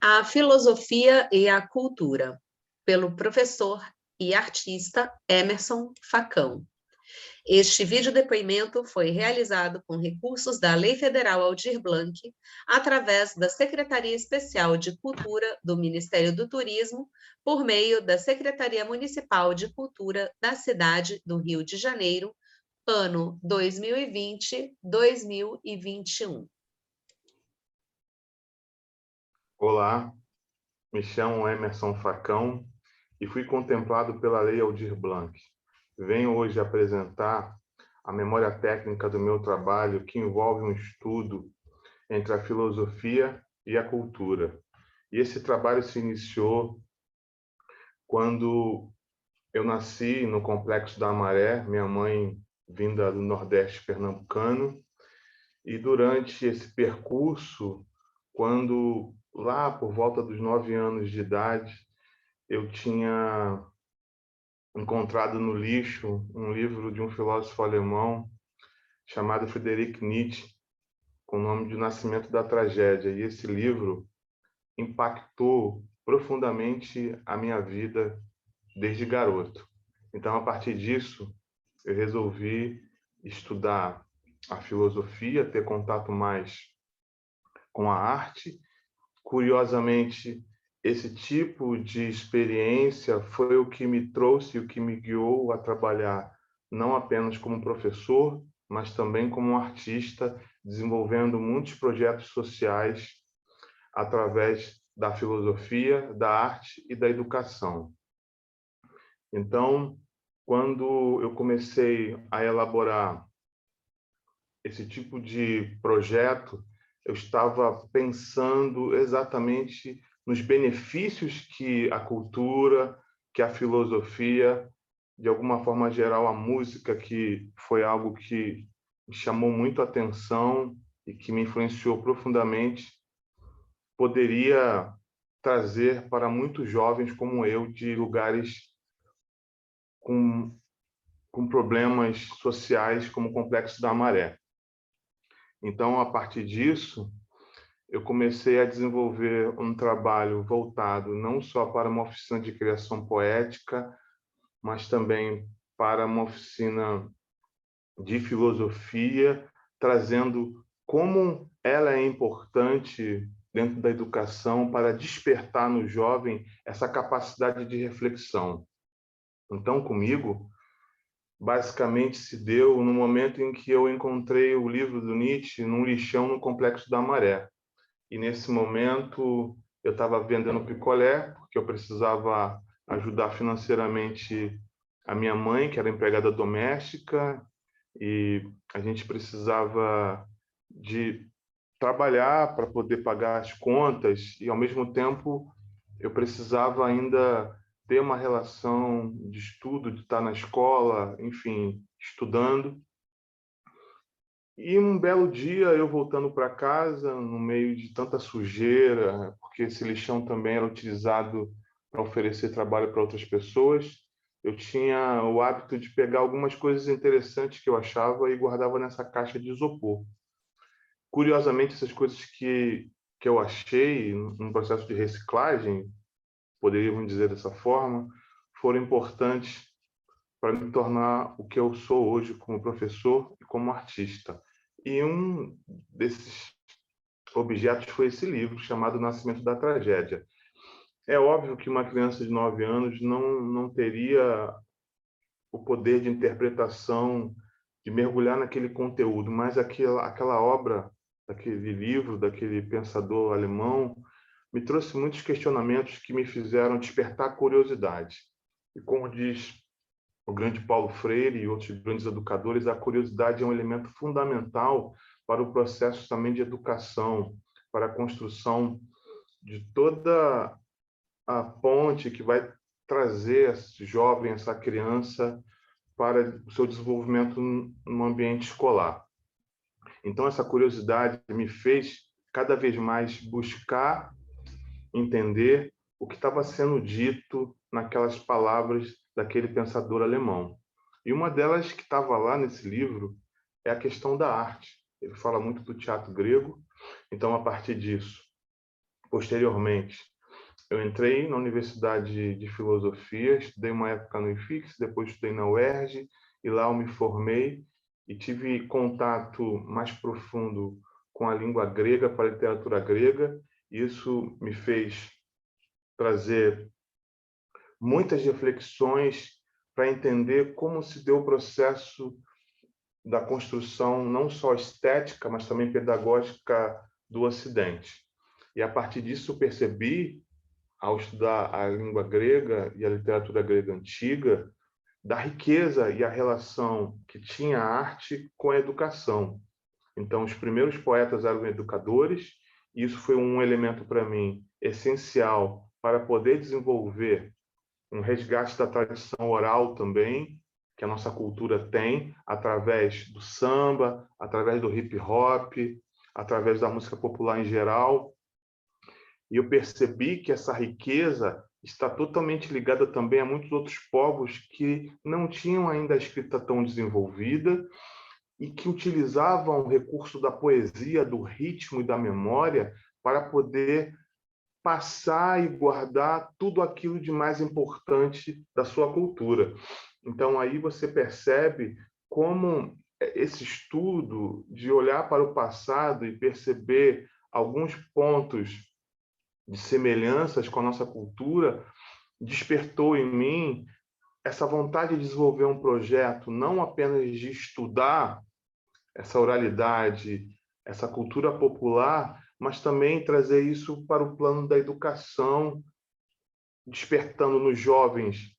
A Filosofia e a Cultura, pelo professor e artista Emerson Facão. Este videodepoimento foi realizado com recursos da Lei Federal Aldir Blanc, através da Secretaria Especial de Cultura do Ministério do Turismo, por meio da Secretaria Municipal de Cultura da cidade do Rio de Janeiro, ano 2020-2021. Olá, me chamo Emerson Facão e fui contemplado pela Lei Aldir Blanc. Venho hoje apresentar a memória técnica do meu trabalho, que envolve um estudo entre a filosofia e a cultura. E esse trabalho se iniciou quando eu nasci no Complexo da Maré, minha mãe vinda do Nordeste pernambucano, e durante esse percurso, quando lá por volta dos 9 anos de idade, eu tinha encontrado no lixo um livro de um filósofo alemão chamado Friedrich Nietzsche, com o nome de O Nascimento da Tragédia. E esse livro impactou profundamente a minha vida desde garoto. Então, a partir disso, eu resolvi estudar a filosofia, ter contato mais com a arte. Curiosamente, esse tipo de experiência foi o que me trouxe, o que me guiou a trabalhar não apenas como professor, mas também como um artista, desenvolvendo muitos projetos sociais através da filosofia, da arte e da educação. Então, quando eu comecei a elaborar esse tipo de projeto, eu estava pensando exatamente nos benefícios que a cultura, que a filosofia, de alguma forma geral, a música, que foi algo que me chamou muito a atenção e que me influenciou profundamente, poderia trazer para muitos jovens como eu, de lugares com problemas sociais, como o Complexo da Maré. Então, a partir disso, eu comecei a desenvolver um trabalho voltado não só para uma oficina de criação poética, mas também para uma oficina de filosofia, trazendo como ela é importante dentro da educação para despertar no jovem essa capacidade de reflexão. Então, comigo, basicamente se deu no momento em que eu encontrei o livro do Nietzsche num lixão no Complexo da Maré. E nesse momento eu estava vendendo picolé, porque eu precisava ajudar financeiramente a minha mãe, que era empregada doméstica, e a gente precisava de trabalhar para poder pagar as contas, e ao mesmo tempo eu precisava ainda ter uma relação de estudo, de estar na escola, enfim, estudando. E um belo dia, eu voltando para casa, no meio de tanta sujeira, porque esse lixão também era utilizado para oferecer trabalho para outras pessoas, eu tinha o hábito de pegar algumas coisas interessantes que eu achava e guardava nessa caixa de isopor. Curiosamente, essas coisas que eu achei num processo de reciclagem, poderíamos dizer dessa forma, foram importantes para me tornar o que eu sou hoje como professor e como artista. E um desses objetos foi esse livro, chamado O Nascimento da Tragédia. É óbvio que uma criança de 9 anos não teria o poder de interpretação, de mergulhar naquele conteúdo, mas aquela obra, daquele livro, daquele pensador alemão, me trouxe muitos questionamentos que me fizeram despertar curiosidade. E como diz o grande Paulo Freire e outros grandes educadores, a curiosidade é um elemento fundamental para o processo também de educação, para a construção de toda a ponte que vai trazer esse jovem, essa criança, para o seu desenvolvimento no ambiente escolar. Então, essa curiosidade me fez cada vez mais buscar entender o que estava sendo dito naquelas palavras daquele pensador alemão. E uma delas que estava lá nesse livro é a questão da arte. ele fala muito do teatro grego. Então, a partir disso, posteriormente, eu entrei na Universidade de Filosofia, estudei uma época no IFIX, depois estudei na UERJ, e lá eu me formei e tive contato mais profundo com a língua grega, com a literatura grega. Isso me fez trazer muitas reflexões para entender como se deu o processo da construção, não só estética, mas também pedagógica do Ocidente. E a partir disso eu percebi, ao estudar a língua grega e a literatura grega antiga, da riqueza e a relação que tinha a arte com a educação. Então, os primeiros poetas eram educadores, e isso foi um elemento para mim essencial para poder desenvolver um resgate da tradição oral também, que a nossa cultura tem, através do samba, através do hip hop, através da música popular em geral. E eu percebi que essa riqueza está totalmente ligada também a muitos outros povos que não tinham ainda a escrita tão desenvolvida e que utilizavam o recurso da poesia, do ritmo e da memória para poder passar e guardar tudo aquilo de mais importante da sua cultura. Então, aí você percebe como esse estudo de olhar para o passado e perceber alguns pontos de semelhanças com a nossa cultura despertou em mim essa vontade de desenvolver um projeto não apenas de estudar essa oralidade, essa cultura popular, mas também trazer isso para o plano da educação, despertando nos jovens,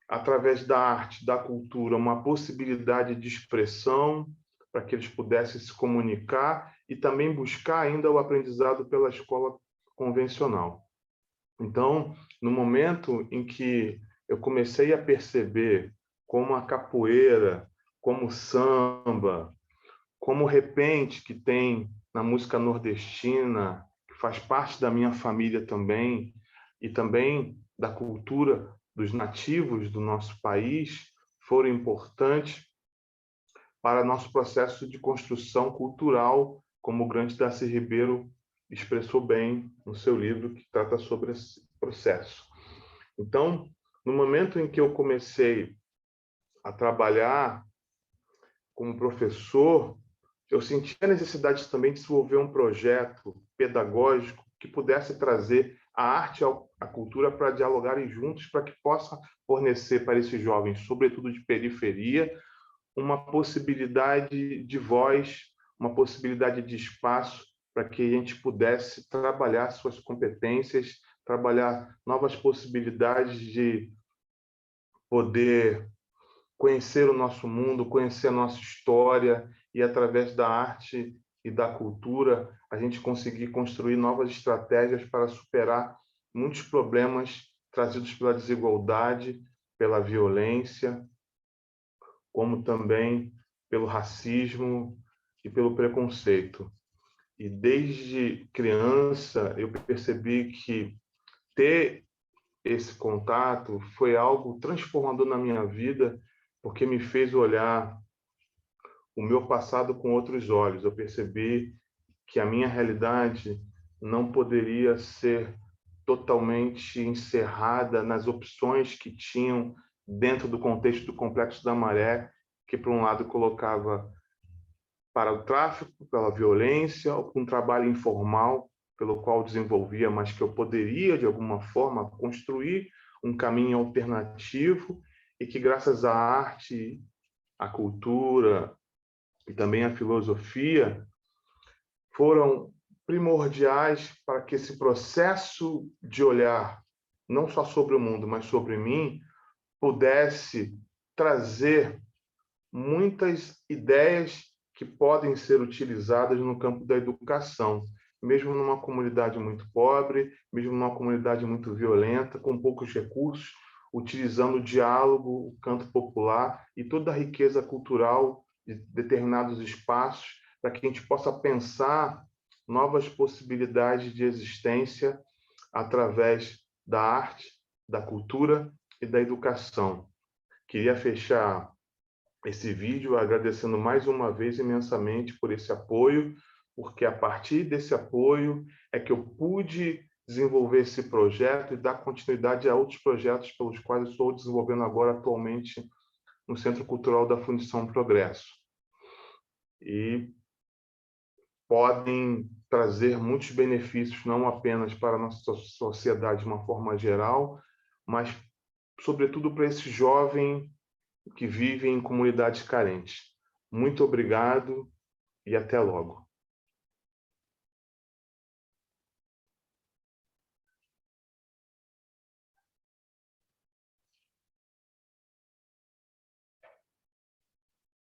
através da arte, da cultura, uma possibilidade de expressão para que eles pudessem se comunicar e também buscar ainda o aprendizado pela escola convencional. Então, no momento em que eu comecei a perceber como a capoeira, como o samba, como o repente que tem na música nordestina, que faz parte da minha família também, e também da cultura dos nativos do nosso país, foram importantes para nosso processo de construção cultural, como o grande Darcy Ribeiro expressou bem no seu livro que trata sobre esse processo. Então, no momento em que eu comecei a trabalhar como professor, eu senti a necessidade também de desenvolver um projeto pedagógico que pudesse trazer a arte e a cultura para dialogarem juntos, para que possa fornecer para esses jovens, sobretudo de periferia, uma possibilidade de voz, uma possibilidade de espaço para que a gente pudesse trabalhar suas competências, trabalhar novas possibilidades de poder conhecer o nosso mundo, conhecer a nossa história e, através da arte e da cultura, a gente conseguir construir novas estratégias para superar muitos problemas trazidos pela desigualdade, pela violência, como também pelo racismo e pelo preconceito. E desde criança eu percebi que ter esse contato foi algo transformador na minha vida, porque me fez olhar o meu passado com outros olhos. Eu percebi que a minha realidade não poderia ser totalmente encerrada nas opções que tinham dentro do contexto do Complexo da Maré, que, por um lado, colocava para o tráfico, pela violência, ou para um trabalho informal, pelo qual desenvolvia, mas que eu poderia, de alguma forma, construir um caminho alternativo e que, graças à arte, à cultura e também à filosofia, foram primordiais para que esse processo de olhar, não só sobre o mundo, mas sobre mim, pudesse trazer muitas ideias que podem ser utilizadas no campo da educação, mesmo numa comunidade muito pobre, mesmo numa comunidade muito violenta, com poucos recursos, utilizando o diálogo, o canto popular e toda a riqueza cultural de determinados espaços, para que a gente possa pensar novas possibilidades de existência através da arte, da cultura e da educação. Queria fechar esse vídeo, agradecendo mais uma vez imensamente por esse apoio, porque a partir desse apoio é que eu pude desenvolver esse projeto e dar continuidade a outros projetos pelos quais eu estou desenvolvendo agora atualmente no Centro Cultural da Fundição Progresso. E podem trazer muitos benefícios, não apenas para a nossa sociedade de uma forma geral, mas, sobretudo, para esse jovem que vive em comunidades carentes. Muito obrigado e até logo.